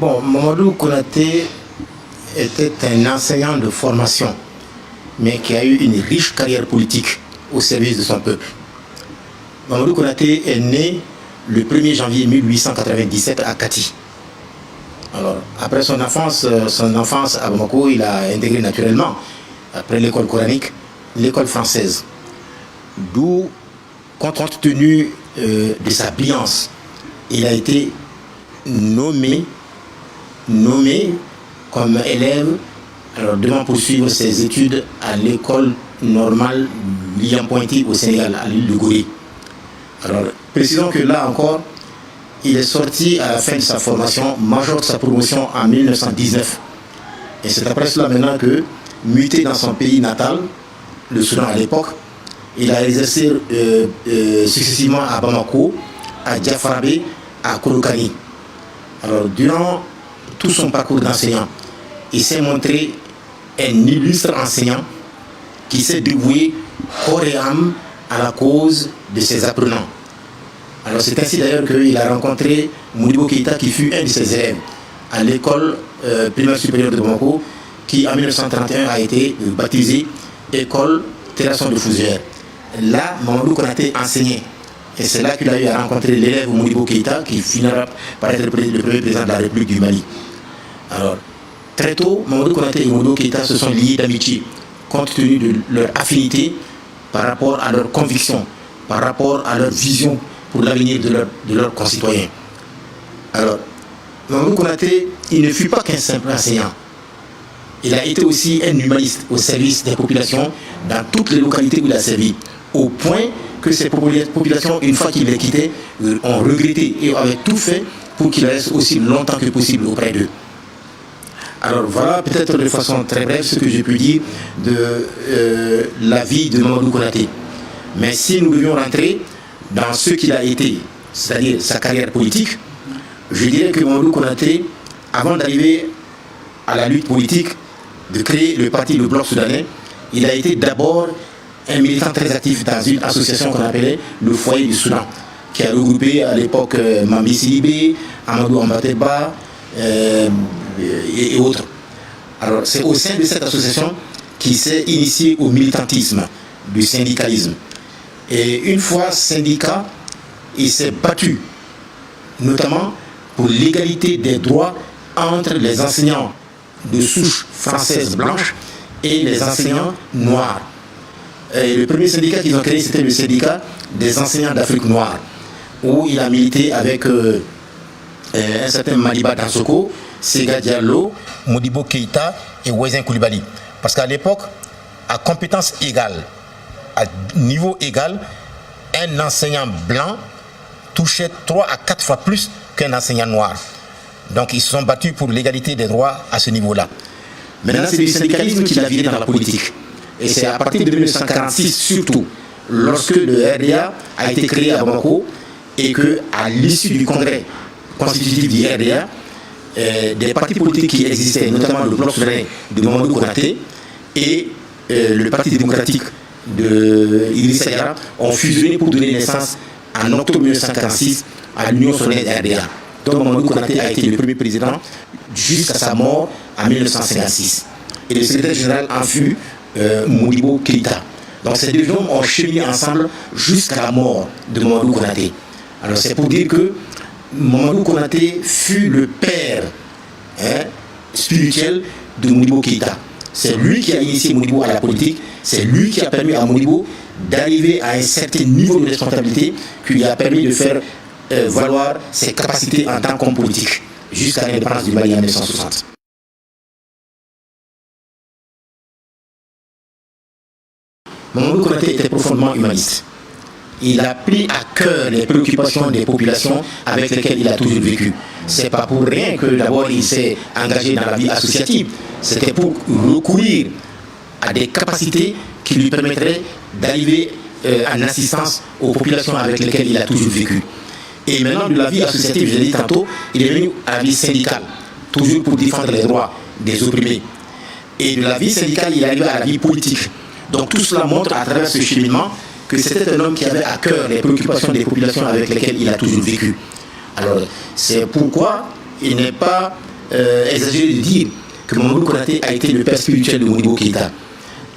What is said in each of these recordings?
Bon, Mamadou Konaté était un enseignant de formation, mais qui a eu une riche carrière politique au service de son peuple. Mamadou Konaté est né le 1er janvier 1897 à Kati. Alors, après son enfance à Bamako, il a intégré naturellement, après l'école coranique, l'école française. D'où, compte tenu de sa brillance, il a été nommé comme élève, alors devant poursuivre ses études à l'école normale William Pointy au Sénégal, à l'île de Gorée. Alors, précisons que là encore, il est sorti à la fin de sa formation, major de sa promotion en 1919. Et c'est après cela maintenant que, muté dans son pays natal, le Soudan à l'époque, il a exercé successivement à Bamako, à Diafarabé, à Kolokani. Alors, durant tout son parcours d'enseignant, il s'est montré un illustre enseignant qui s'est dévoué corps et âme à la cause de ses apprenants. Alors c'est ainsi d'ailleurs qu'il a rencontré Modibo Keïta, qui fut un de ses élèves à l'école primaire supérieure de Bamako, qui en 1931 a été baptisée École Terrasson de Fougères. Là, Mamadou Konaté enseignait. Et c'est là qu'il a eu à rencontrer l'élève Modibo Keïta, qui finira par être le premier président de la République du Mali. Alors, très tôt, Mamadou Konaté et Modibo Keïta se sont liés d'amitié, compte tenu de leur affinité par rapport à leurs convictions, par rapport à leur vision pour l'avenir de leurs concitoyens. Alors, Mamadou Konaté, il ne fut pas qu'un simple enseignant. Il a été aussi un humaniste au service des populations dans toutes les localités où il a servi, au point que ces populations, une fois qu'il les quittait, ont regretté et avaient tout fait pour qu'il reste aussi longtemps que possible auprès d'eux. Alors voilà peut-être de façon très brève ce que j'ai pu dire de la vie de Mamadou Konaté. Mais si nous devions rentrer dans ce qu'il a été, c'est-à-dire sa carrière politique, je dirais que Mamadou Konaté, avant d'arriver à la lutte politique, de créer le parti Le Bloc Soudanais, il a été d'abord un militant très actif dans une association qu'on appelait le Foyer du Soudan, qui a regroupé à l'époque Mambi Sidibé, Amadou Ambateba et autres. Alors c'est au sein de cette association qu'il s'est initié au militantisme, du syndicalisme. Et une fois syndicat, il s'est battu, notamment pour l'égalité des droits entre les enseignants de souche française blanche et les enseignants noirs. Et le premier syndicat qu'ils ont créé, c'était le syndicat des enseignants d'Afrique noire, où il a milité avec un certain Maliba Dansoko, Sega Diallo, Modibo Keïta et Ouezin Koulibaly. Parce qu'à l'époque, à compétence égale, à niveau égal, un enseignant blanc touchait 3 à 4 fois plus qu'un enseignant noir. Donc ils se sont battus pour l'égalité des droits à ce niveau-là. Maintenant, c'est du syndicalisme qu'il a viré dans la politique. Et c'est à partir de 1946 surtout, lorsque le RDA a été créé à Bamako et qu'à l'issue du congrès constitutif du RDA, des partis politiques qui existaient, notamment le Bloc Soudanais de Mamadou Konaté et le Parti démocratique de Idrissa Diarra ont fusionné pour donner naissance en octobre 1946 à l'Union soudannaise RDA. Donc Mamadou Konaté a été le premier président jusqu'à sa mort en 1956. Et le secrétaire général en fut Modibo Keïta. Donc ces deux hommes ont cheminé ensemble jusqu'à la mort de Mamadou Konaté. Alors c'est pour dire que Mamadou Konaté fut le père spirituel de Modibo Keïta. C'est lui qui a initié Modibo à la politique, c'est lui qui a permis à Modibo d'arriver à un certain niveau de responsabilité qui lui a permis de faire valoir ses capacités en tant qu'homme politique jusqu'à l'indépendance du Mali en 1960. Mamadou Konaté était profondément humaniste. Il a pris à cœur les préoccupations des populations avec lesquelles il a toujours vécu. C'est pas pour rien que d'abord il s'est engagé dans la vie associative. C'était pour recourir à des capacités qui lui permettraient d'arriver en assistance aux populations avec lesquelles il a toujours vécu. Et maintenant, de la vie associative, je l'ai dit tantôt, il est venu à la vie syndicale, toujours pour défendre les droits des opprimés. Et de la vie syndicale, il est arrivé à la vie politique. Donc tout cela montre à travers ce cheminement que c'était un homme qui avait à cœur les préoccupations des populations avec lesquelles il a toujours vécu. Alors, c'est pourquoi il n'est pas exagéré de dire que Mamadou Konaté a été le père spirituel de Modibo Keïta.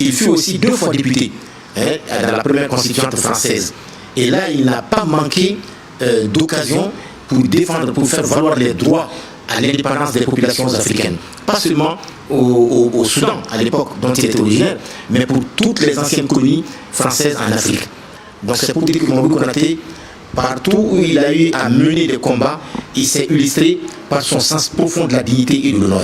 Il fut aussi 2 fois député dans la première constituante française. Et là, il n'a pas manqué d'occasion pour défendre, pour faire valoir les droits à l'indépendance des populations africaines. Pas seulement au Soudan, à l'époque dont il était originaire, mais pour toutes les anciennes colonies françaises en Afrique. Donc c'est pour dire que Mamadou Konaté, partout où il a eu à mener des combats, il s'est illustré par son sens profond de la dignité et de l'honneur.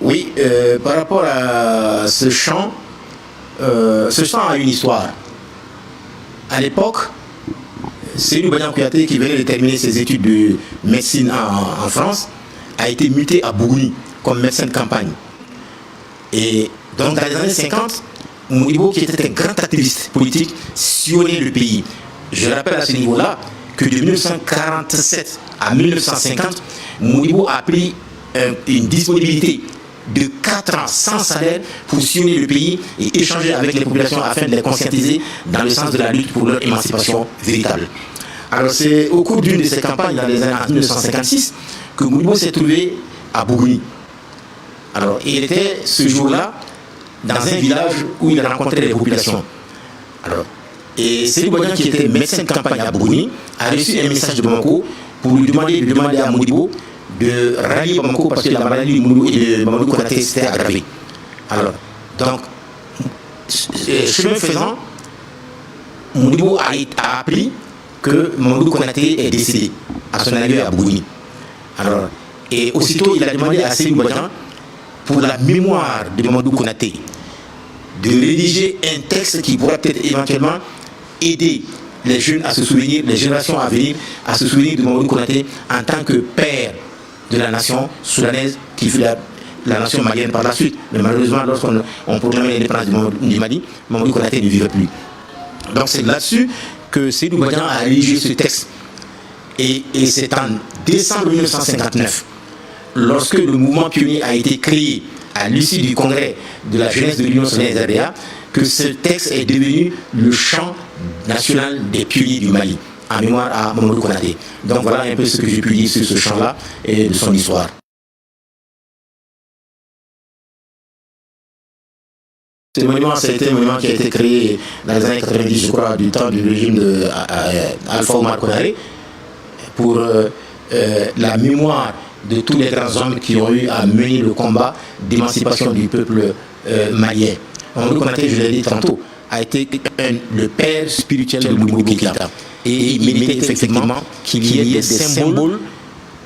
Oui, par rapport à ce chant a une histoire. À l'époque, Seydou Badian Kouyaté, qui venait de terminer ses études de médecine en France, a été muté à Bougouni comme médecin de campagne. Et donc dans les années 50, Modibo, qui était un grand activiste politique, sillonnait le pays. Je rappelle à ce niveau-là que de 1947 à 1950, Modibo a pris une disponibilité de 4 ans sans salaire pour sillonner le pays et échanger avec les populations afin de les conscientiser dans le sens de la lutte pour leur émancipation véritable. Alors c'est au cours d'une de ces campagnes dans les années 1956 que Modibo s'est trouvé à Bougouni. Alors il était ce jour-là dans un village où il rencontrait les populations. Alors, et Seydou Badian, qui était médecin de campagne à Bougouni, a reçu un message de Bamako pour lui demander à Modibo de rallier Bamako parce que la maladie de Mamadou Konaté s'était aggravée. Alors, donc, chemin faisant, Modibo a appris que Mamadou Konaté est décédé à son arrivée à Bougouni. Alors, et aussitôt, il a demandé à Seydou Badian, pour la mémoire de Mamadou Konaté, de rédiger un texte qui pourra peut-être éventuellement aider les jeunes à se souvenir, les générations à venir, à se souvenir de Mamadou Konaté en tant que père de la nation soudanaise qui fut la nation malienne par la suite. Mais malheureusement, lorsqu'on proclamait l'indépendance du Mali, Mamadou Konaté ne vivait plus. Donc c'est là-dessus que Seydou Badian a rédigé ce texte. Et c'est en décembre 1959, lorsque le mouvement pionnier a été créé à l'issue du congrès de la jeunesse de l'Union soudanaise RDA, que ce texte est devenu le chant national des pionniers du Mali, en mémoire à Mamadou Konaté. Donc voilà un peu ce que j'ai pu dire sur ce chant-là et de son histoire. Ce monument, c'était un monument qui a été créé dans les années 90, je crois, du temps du régime d'Alpha Oumar Konaré, pour la mémoire de tous les grands hommes qui ont eu à mener le combat d'émancipation du peuple malien. Mamadou Konaté, je l'ai dit tantôt, a été le père spirituel de Modibo Keïta. Et il méritait effectivement qu'il y ait des symboles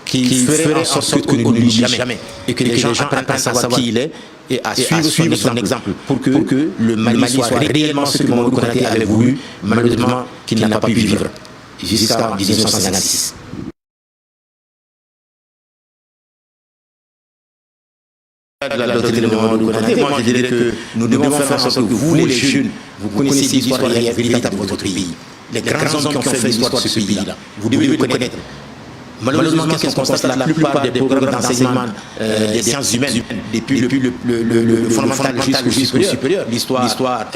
qui feraient en sorte que nous ne l'oublions jamais. Et que les gens apprennent à savoir qui il est et à suivre son exemple pour que le Mali soit réellement ce que Mamadou Konaté avait voulu, malheureusement qu'il n'a pas pu vivre jusqu'en 1956. La doctrine de Mamadou Konaté, moi je dirais que nous devons faire en sorte que vous, les jeunes, vous connaissez l'histoire véritable de votre pays. Les grands hommes qui ont fait l'histoire de ce pays-là, vous devez le connaître. Malheureusement, qu'est-ce qu'on constate? La plupart des programmes d'enseignement des sciences humaines, depuis le fondamental jusqu'au supérieur, l'histoire,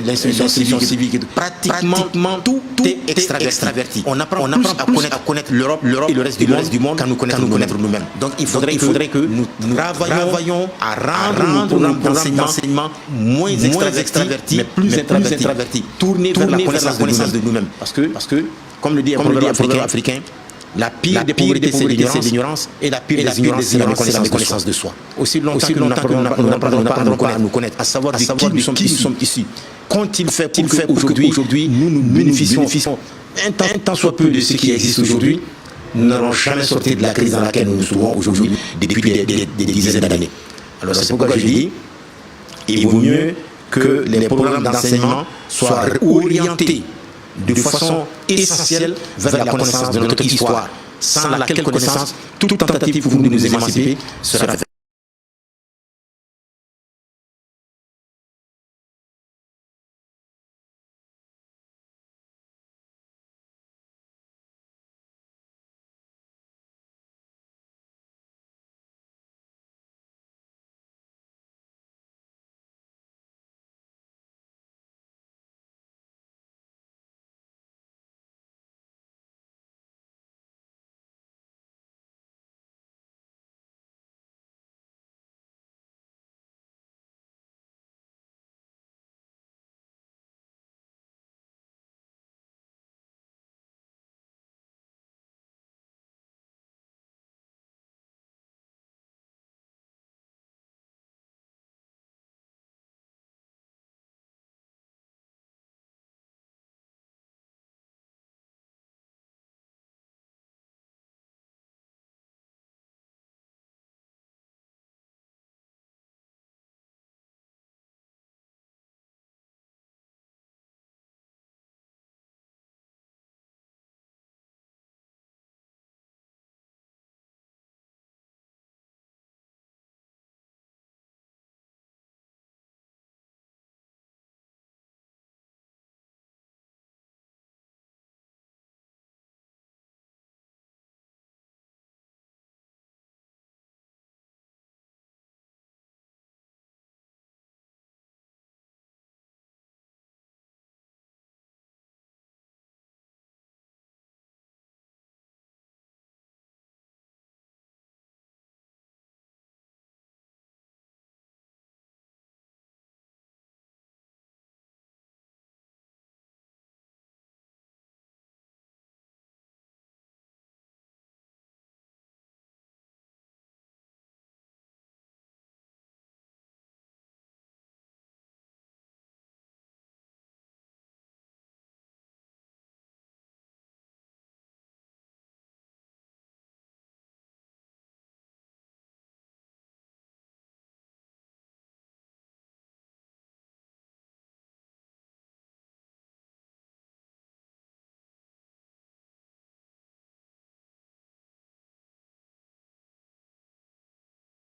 l'instruction civique, pratiquement tout est extraverti. On apprend à connaître l'Europe et le reste du monde quand nous connaître nous-mêmes. Donc il faudrait que nous travaillions à rendre nos programmes d'enseignement moins extravertis, mais plus introvertis, tournés vers la connaissance de nous-mêmes. Parce que, comme le dit un proverbe africain, la pire des pauvretés, c'est l'ignorance, et la pire des ignorances, c'est la méconnaissance de soi. Aussi longtemps que nous n'apprendrons pas à nous connaître, à savoir de qui nous sommes issus. Qu'ont-ils fait aujourd'hui, nous bénéficions un tant soit peu de ce qui existe aujourd'hui, nous n'allons jamais sortir de la crise dans laquelle nous nous trouvons aujourd'hui depuis des dizaines d'années. Alors c'est pourquoi je dis, il vaut mieux que les programmes d'enseignement soient orientés de façon essentielle vers la connaissance de notre histoire, sans laquelle connaissance, toute tentative pour nous de nous émanciper sera faite.